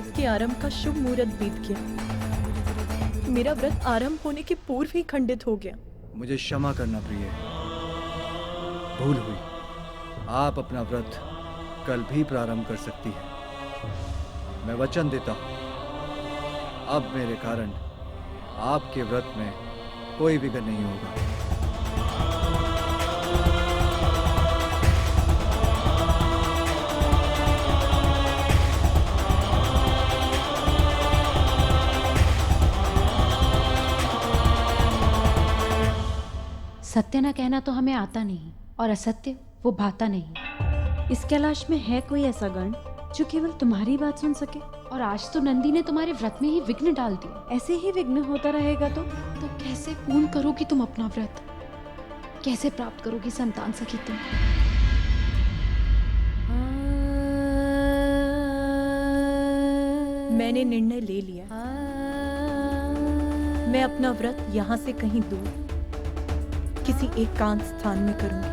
व्रत के आरंभ का शुभ मुहूर्त बीत गया। मेरा व्रत आरंभ होने के पूर्व ही खंडित हो गया। मुझे क्षमा करना प्रिय, भूल हुई। आप अपना व्रत कल भी प्रारंभ कर सकती हैं। मैं वचन देता हूं, अब मेरे कारण आपके व्रत में कोई विघ्न नहीं होगा। सत्य न कहना तो हमें आता नहीं, और असत्य वो भाता नहीं। इस कैलाश में है कोई ऐसा गण जो केवल तुम्हारी बात सुन सके? और आज तो नंदी ने तुम्हारे व्रत में ही विघ्न डाल दिया। ऐसे ही विघ्न होता रहेगा तो कैसे पूर्ण करोगी तुम अपना व्रत? कैसे प्राप्त करोगी संतान सखी तुम? मैंने निर्णय ले लिया। मैं अपना व्रत यहाँ से कहीं दूर किसी एकांत स्थान में करूंगी,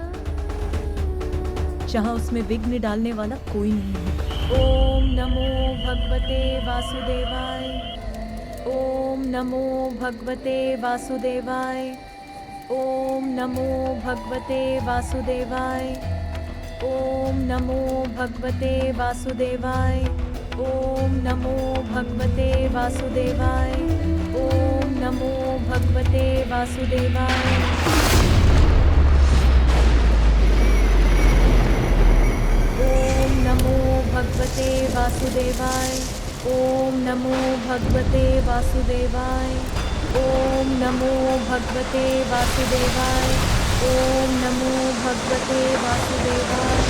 जहां उसमें विघ्न डालने वाला कोई नहीं होगा। ओम नमो भगवते वासुदेवाय। ओम नमो भगवते वासुदेवाय। ओम नमो भगवते वासुदेवाय। ओम नमो भगवते वासुदेवाय। ओम नमो भगवते वासुदेवाय। ओम नमो भगवते वासुदेवाय। ओम नमो भगवते वासुदेवाय। ओम नमो भगवते वासुदेवाय। ओम नमो भगवते वासुदेवाय। ओम नमो भगवते वासुदेवाय।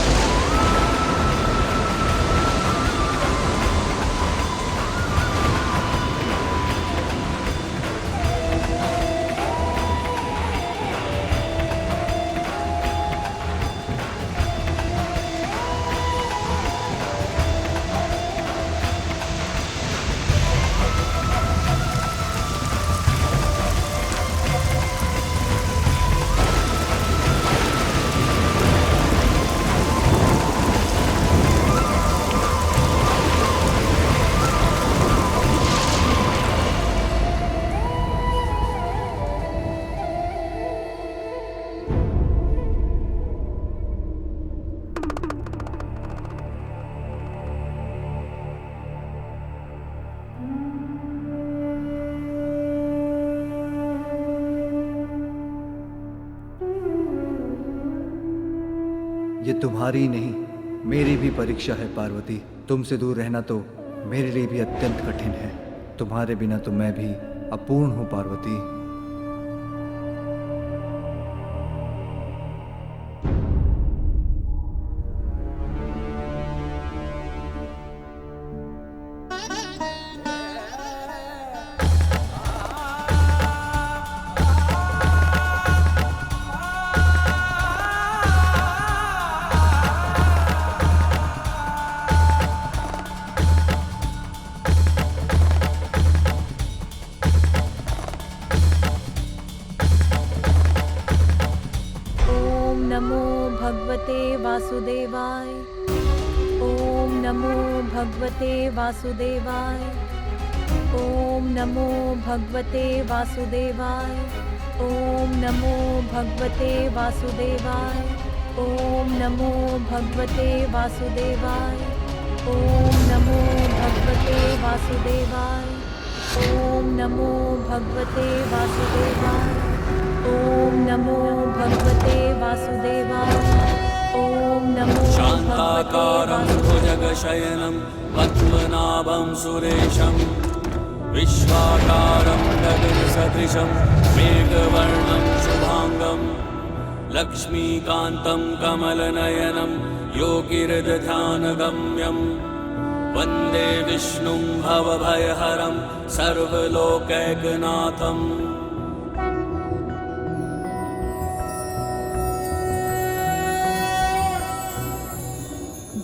ये तुम्हारी नहीं, मेरी भी परीक्षा है पार्वती। तुमसे दूर रहना तो मेरे लिए भी अत्यंत कठिन है। तुम्हारे बिना तो मैं भी अपूर्ण हूँ पार्वती। भगवते वासुदेवाय। ओम नमो भगवते वासुदेवाय। ओम नमो भगवते वासुदेवाय। ओम नमो भगवते वासुदेवाय। ओम नमो भगवते वासुदेवाय। ओम नमो भगवते वासुदेवाय। ओम नमो भगवते वासुदेवाय। ओम नमो भगवते वासुदेवाय। ओम नमो शान्ताकारं भुजगशयनं पद्मनाभं सुरेशं विश्वाकारं गगनसदृशं मेघवर्णं शुभांगं लक्ष्मीकान्तं कमलनयनं योगिहृदध्यानगम्यं वन्दे विष्णुं भवभयहरं सर्वलोकैकनाथम्।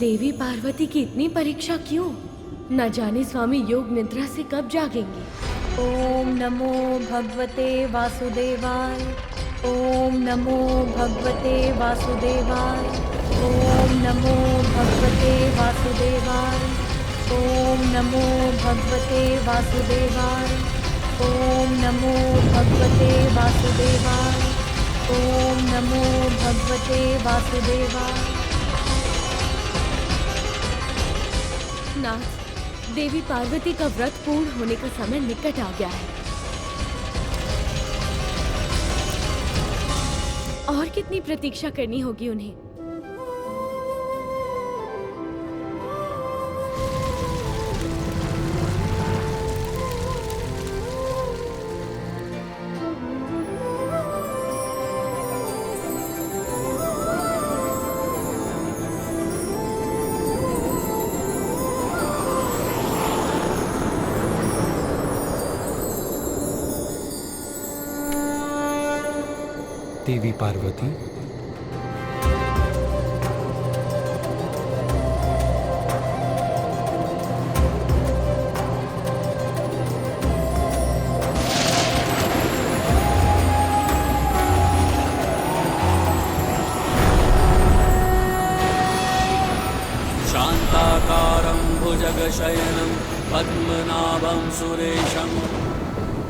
देवी पार्वती की इतनी परीक्षा क्यों? न जाने स्वामी योग निद्रा से कब जागेंगे। ओम नमो भगवते वासुदेवाय। ओम नमो भगवते वासुदेवाय। ओम नमो भगवते वासुदेवाय। ओम नमो भगवते वासुदेवाय। ओम नमो भगवते वासुदेवाय। ओम नमो भगवते वासुदेवाय। नाथ, देवी पार्वती का व्रत पूर्ण होने का समय निकट आ गया है। और कितनी प्रतीक्षा करनी होगी उन्हें? देवी पार्वती, शान्ताकारं भुजगशयनं पद्मनाभं सुरेशं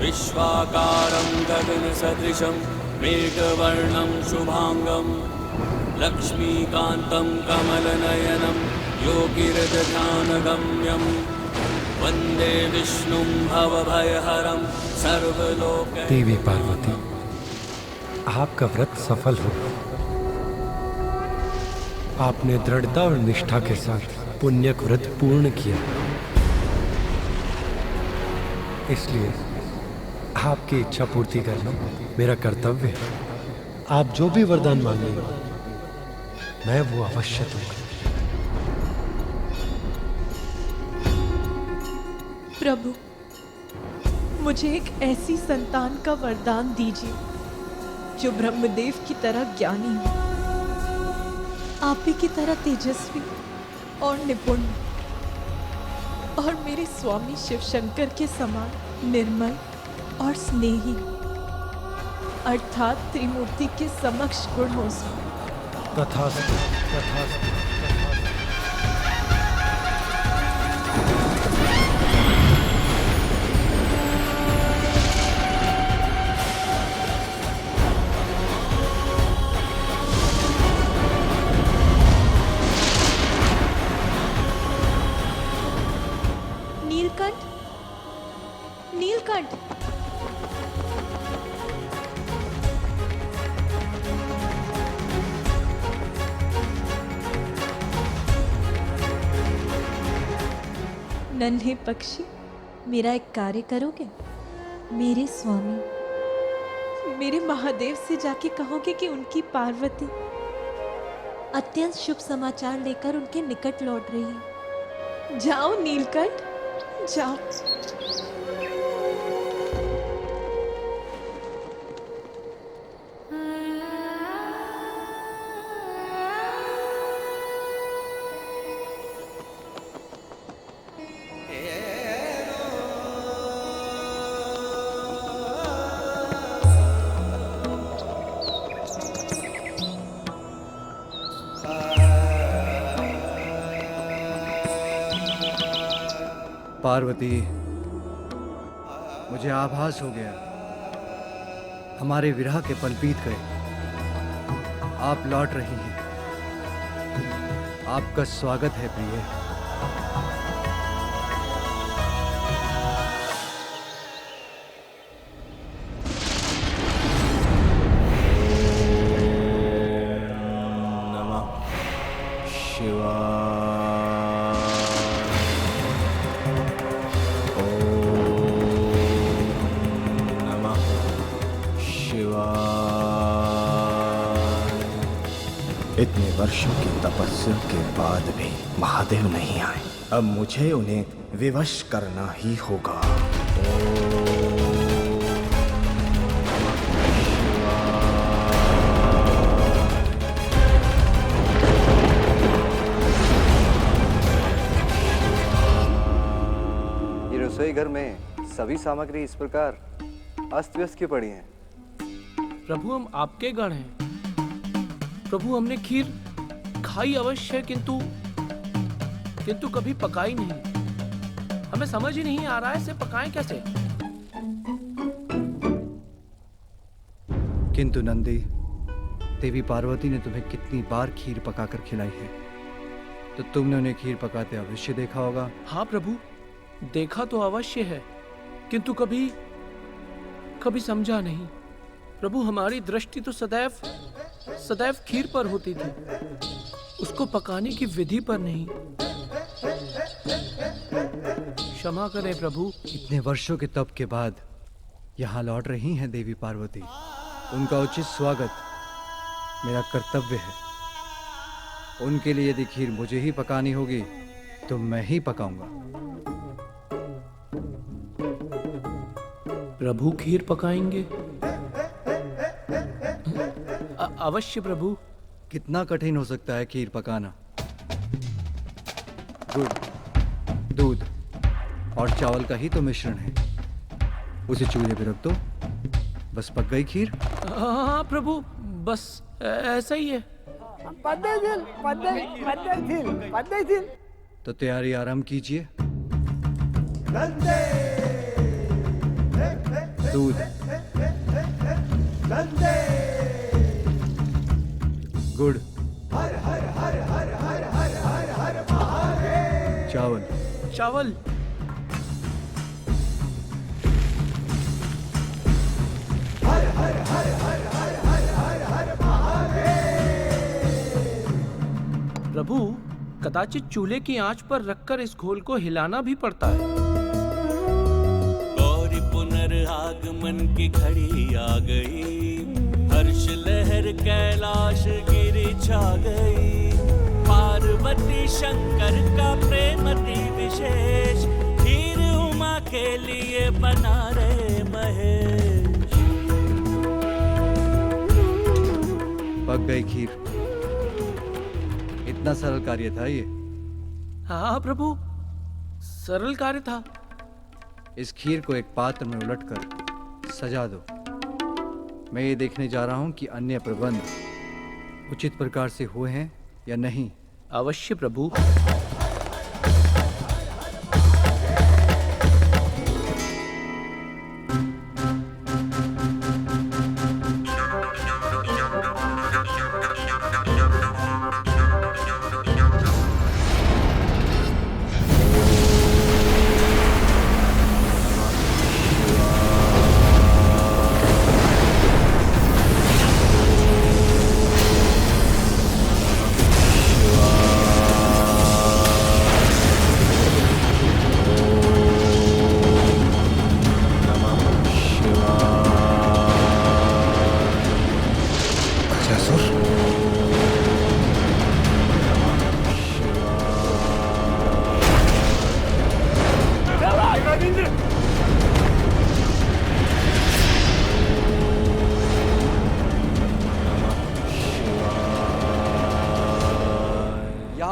विश्वाकारं गगनसदृशं मेघवर्णं शुभांगं लक्ष्मीकान्तं कमलनयनं योगिरजध्यानगम्यं वन्दे विष्णुं भवभयहरं सर्वलोक। देवी पार्वती, आपका व्रत सफल हो। आपने दृढ़ता और निष्ठा के साथ पुण्यक व्रत पूर्ण किया, इसलिए आपकी इच्छा पूर्ति करना मेरा कर्तव्य है। आप जो भी वरदान मांगेंगे मैं वो अवश्य दूंगा। प्रभु, मुझे एक ऐसी संतान का वरदान दीजिए जो ब्रह्मदेव की तरह ज्ञानी हो, आप ही की तरह तेजस्वी और निपुण, और मेरे स्वामी शिव शंकर के समान निर्मल और स्नेही, अर्थात त्रिमूर्ति के समक्ष गुण हो स्वामी। तथास्तु, तथास्तु। नीलकंठ, नीलकंठ, नन्हे पक्षी, मेरा एक कार्य करोगे? मेरे स्वामी, मेरे महादेव से जाके कहोगे कि उनकी पार्वती अत्यंत शुभ समाचार लेकर उनके निकट लौट रही है। जाओ नीलकंठ, जाओ। पार्वती, मुझे आभास हो गया, हमारे विरह के पल बीत गए। आप लौट रही हैं। आपका स्वागत है प्रिय। नमः शिवाय। इतने वर्षों की तपस्या के बाद भी महादेव नहीं आए। अब मुझे उन्हें विवश करना ही होगा। ये रसोई घर में सभी सामग्री इस प्रकार अस्त व्यस्त क्यों पड़ी हैं? प्रभु, हम आपके गण हैं। प्रभु, हमने खीर खाई अवश्य है, किंतु कभी पकाई नहीं। हमें समझ ही नहीं आ रहा है इसे पकाएं कैसे। किंतु नंदी, देवी पार्वती ने तुम्हें कितनी बार खीर पकाकर खिलाई है, तो तुमने उन्हें खीर पकाते अवश्य देखा होगा। हाँ प्रभु, देखा तो अवश्य है, किंतु कभी समझा नहीं। प्रभु, हमारी दृष्टि तो सदैव खीर पर होती थी, उसको पकाने की विधि पर नहीं। क्षमा करें प्रभु। इतने वर्षों के तप के बाद यहाँ लौट रही हैं देवी पार्वती, उनका उचित स्वागत मेरा कर्तव्य है। उनके लिए यदि खीर मुझे ही पकानी होगी तो मैं ही पकाऊंगा। प्रभु खीर पकाएंगे? अवश्य प्रभु। कितना कठिन हो सकता है खीर पकाना? गुड़, दूध और चावल का ही तो मिश्रण है, उसे चूल्हे पे रख दो, बस पक गई खीर। हाँ प्रभु, बस ऐसा ही है। तो तैयारी आरंभ कीजिए। दूध, गुड़, चावल, प्रभु, कदाचित चूल्हे की आंच पर रखकर इस घोल को हिलाना भी पड़ता है। गौरी पुनर्आगमन की घड़ी आ गई, हर्ष लहर कैलाश गिरी छा गई। पार्वती शंकर का प्रेमति विशेष, खीर उमा के लिए बना रहे महेश। पक गई खीर। इतना सरल कार्य था ये। हाँ प्रभु, सरल कार्य था। इस खीर को एक पात्र में उलटकर सजा दो। मैं ये देखने जा रहा हूं कि अन्य प्रबंध उचित प्रकार से हुए हैं या नहीं। अवश्य प्रभु।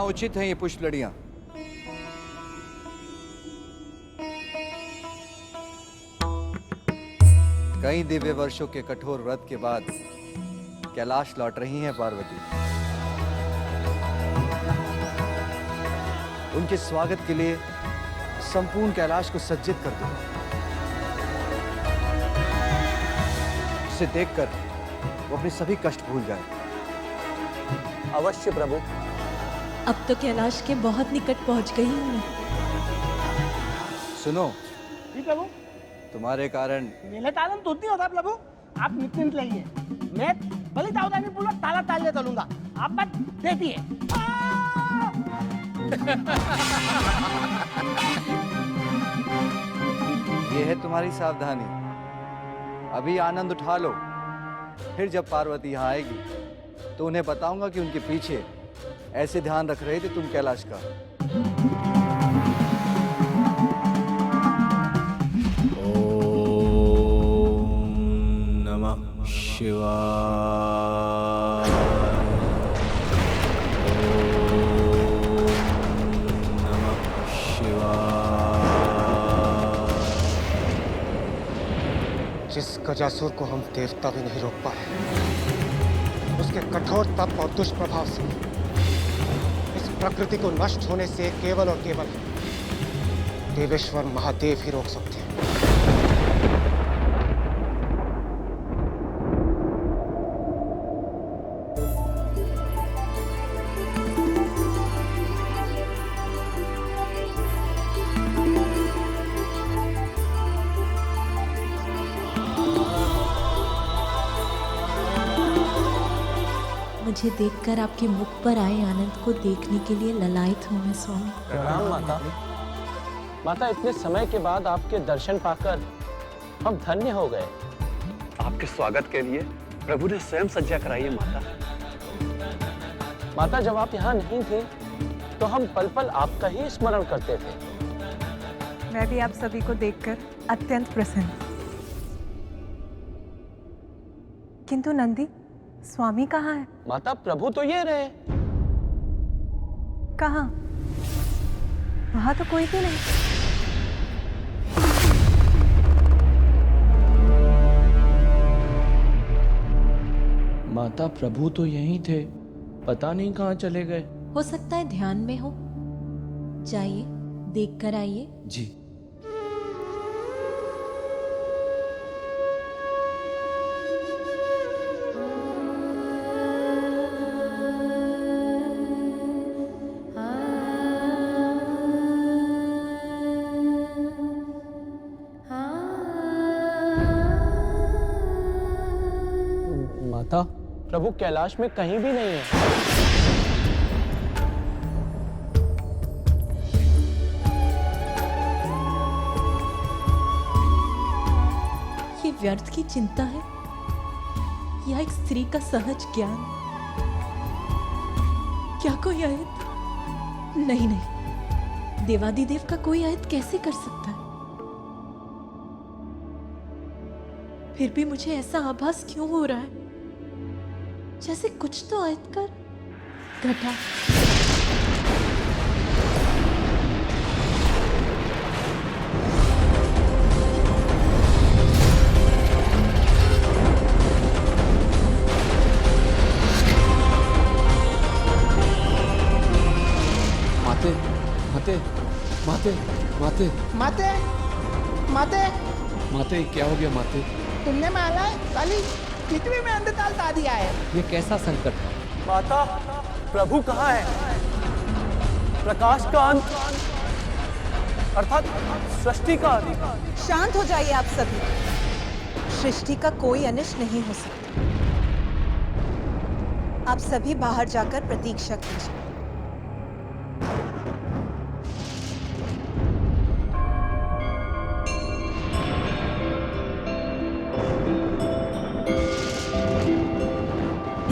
उचित हैं ये पुष्प लड़ियां। कई दिव्य वर्षों के कठोर व्रत के बाद कैलाश लौट रही हैं पार्वती। उनके स्वागत के लिए संपूर्ण कैलाश को सज्जित कर दो। इसे देखकर वो अपने सभी कष्ट भूल जाए। अवश्य प्रभु। अब तो कैलाश के बहुत निकट पहुंच गई हूँ मैं। सुनो जी प्रभु। तुम्हारे कारण मेले तालन तो नहीं होता प्रभु, आप निश्चिंत रहिए। मैं बलि दाऊदानी पूर्वक ताला तालने चलूंगा, आप बस देखिए। ये है तुम्हारी सावधानी। अभी आनंद उठा लो, फिर जब पार्वती यहाँ आएगी तो उन्हें बताऊंगा कि उनके पीछे ऐसे ध्यान रख रहे थे तुम कैलाश का। ओम नमः शिवाय। ओम नमः शिवाय। जिस गजासुर को हम देवता भी नहीं रोक पाए, उसके कठोर तप और दुष्प्रभाव से इस प्रकृति को नष्ट होने से केवल और केवल देवेश्वर महादेव ही रोक सकते हैं। मुझे देखकर आपके मुख पर आए आनंद को देखने के लिए ललायत हूँ मैं स्वामी। प्रणाम माता। माता, इतने समय के बाद आपके दर्शन पाकर हम धन्य हो गए। आपके स्वागत के लिए प्रभु ने स्वयं सज्जा कराई है माता। माता, जब आप यहाँ नहीं थे तो हम पल पल आपका ही स्मरण करते थे। मैं भी आप सभी को देखकर अत्यंत प्रसन्न। किंतु नंदी, स्वामी कहाँ है? माता, प्रभु तो ये रहे। कहाँ? वहां तो कोई भी नहीं। माता, प्रभु तो यहीं थे, पता नहीं कहाँ चले गए। हो सकता है ध्यान में हो। जाइए, देख कर आइए। जी। माता, प्रभु कैलाश में कहीं भी नहीं है। ये व्यर्थ की चिंता है या एक स्त्री का सहज ज्ञान? क्या कोई आयत? नहीं नहीं, देवादिदेव का कोई आयत कैसे कर सकता है? फिर भी मुझे ऐसा आभास क्यों हो रहा है जैसे कुछ तो आयत कर घटा। माते, माते, माते, माते, माते माते माते, क्या हो गया माते? तुमने माला काली पृथ्वी में अंधकाल ला दिया है। ये कैसा संकट है? माता, प्रभु कहाँ है? प्रकाश का अंत अर्थात सृष्टि का अंत। शांत हो जाइए आप सभी। सृष्टि का कोई अनिष्ट नहीं हो सकता। आप सभी बाहर जाकर प्रतीक्षा कीजिए।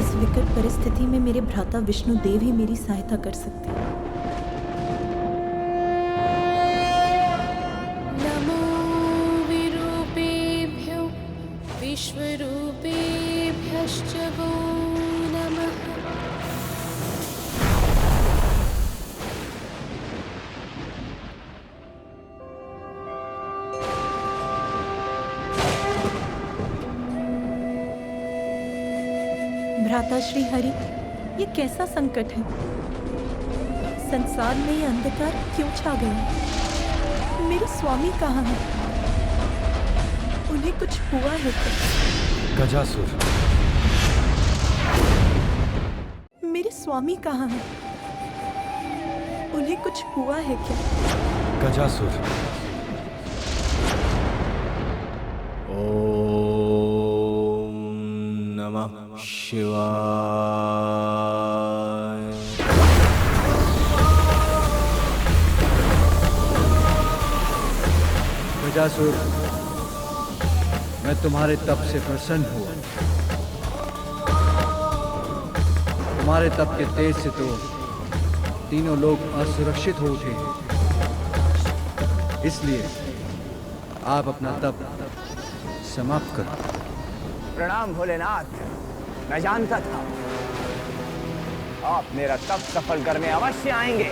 इस विकट परिस्थिति में मेरे भ्राता विष्णु देव ही मेरी सहायता कर सकते हैं। नमो विरूपेभ्यो विश्वरूपेभ्यश्च वो नमः। भ्राता श्री हरि, ये कैसा संकट है? संसार में ये अंधकार क्यों छा गया? मेरे स्वामी कहाँ हैं? उन्हें कुछ हुआ है क्या? गजासुर। मेरे स्वामी कहाँ हैं? उन्हें कुछ हुआ है क्या? गजासुर। ओम नमः शिवाय। गजासुर, मैं तुम्हारे तप से प्रसन्न हुआ। तुम्हारे तप के तेज से तो तीनों लोग असुरक्षित हो उठे हैं। इसलिए आप अपना तप समाप्त करो। प्रणाम भोलेनाथ। मैं जानता था आप मेरा तप सफल करने अवश्य आएंगे।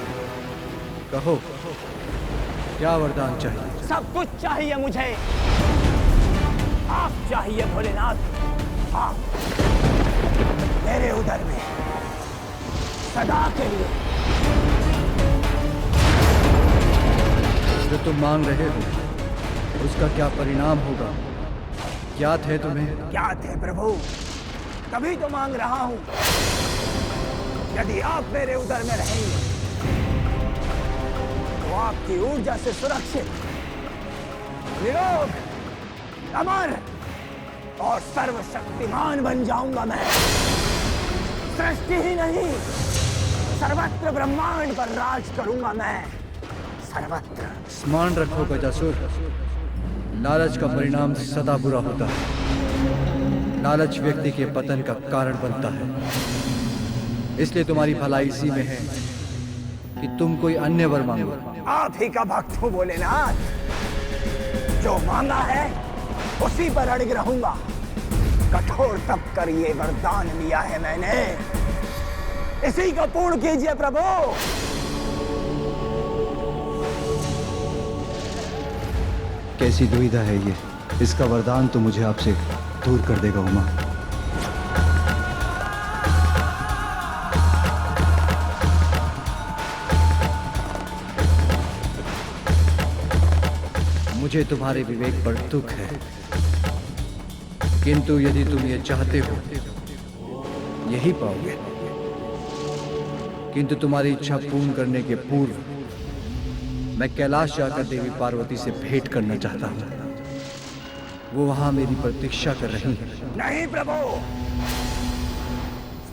कहो, क्या वरदान चाहिए? सब कुछ चाहिए मुझे। आप चाहिए भोलेनाथ। आप मेरे उदर में सदा के लिए। जो तुम मांग रहे हो उसका क्या परिणाम होगा, ज्ञात है तुम्हें? ज्ञात है प्रभु, तभी तो मांग रहा हूं। यदि आप मेरे उदर में रहेंगे तो आपकी ऊर्जा से सुरक्षित, निरोग, अमर और सर्वशक्तिमान बन जाऊंगा मैं। सृष्टि ही नहीं, सर्वत्र ब्रह्मांड पर राज करूंगा मैं, सर्वत्र। स्मरण रखो गजासुर, लालच का परिणाम सदा बुरा होता है। लालच व्यक्ति के पतन का कारण बनता है। इसलिए तुम्हारी भलाई इसी में है कि तुम कोई अन्य वर मांगो। आप ही का भक्त हूं भोलेनाथ, जो मांगा है उसी पर अड़िग रहूंगा। कठोर तप कर ये वरदान लिया है मैंने, इसी को पूर्ण कीजिए प्रभु। कैसी दुविधा है ये, इसका वरदान तो मुझे आपसे दूर कर देगा उमा। मुझे तुम्हारे विवेक पर दुख है, किंतु यदि तुम ये चाहते हो यही पाओगे। किंतु तुम्हारी इच्छा पूर्ण करने के पूर्व मैं कैलाश जाकर देवी पार्वती से भेंट करना चाहता हूँ। वो वहां मेरी प्रतीक्षा कर रही है। नहीं प्रभु,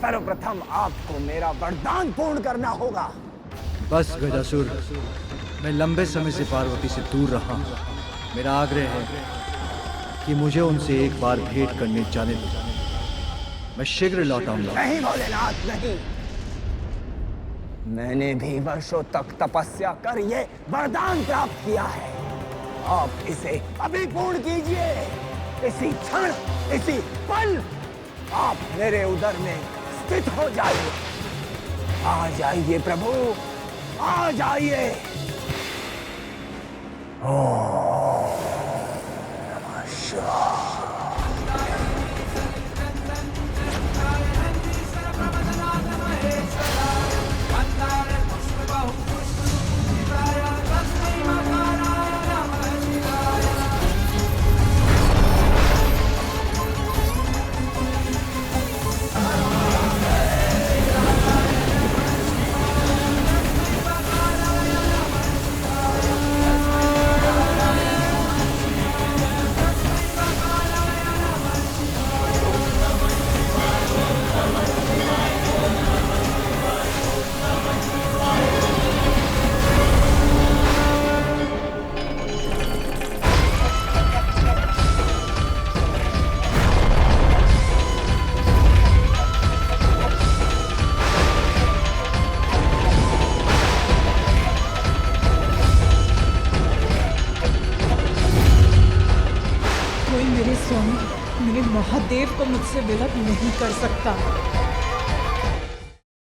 सर्वप्रथम आपको मेरा वरदान पूर्ण करना होगा। बस गजासुर, मैं लंबे समय से पार्वती से दूर रहा हूँ। मेरा आग्रह है कि मुझे उनसे एक बार भेंट करने जाने दो। मैं शीघ्र लौट आऊंगा। नहीं भोलेनाथ नहीं, मैंने भी वर्षों तक तपस्या कर ये वरदान प्राप्त किया है। आप इसे अभी पूर्ण कीजिए। इसी क्षण, इसी पल आप मेरे उदर में स्थित हो जाइए। आ जाइए प्रभु, आ जाइए। ओम नमः शिवाय। मेरे महादेव को मुझसे विलग नहीं कर सकता।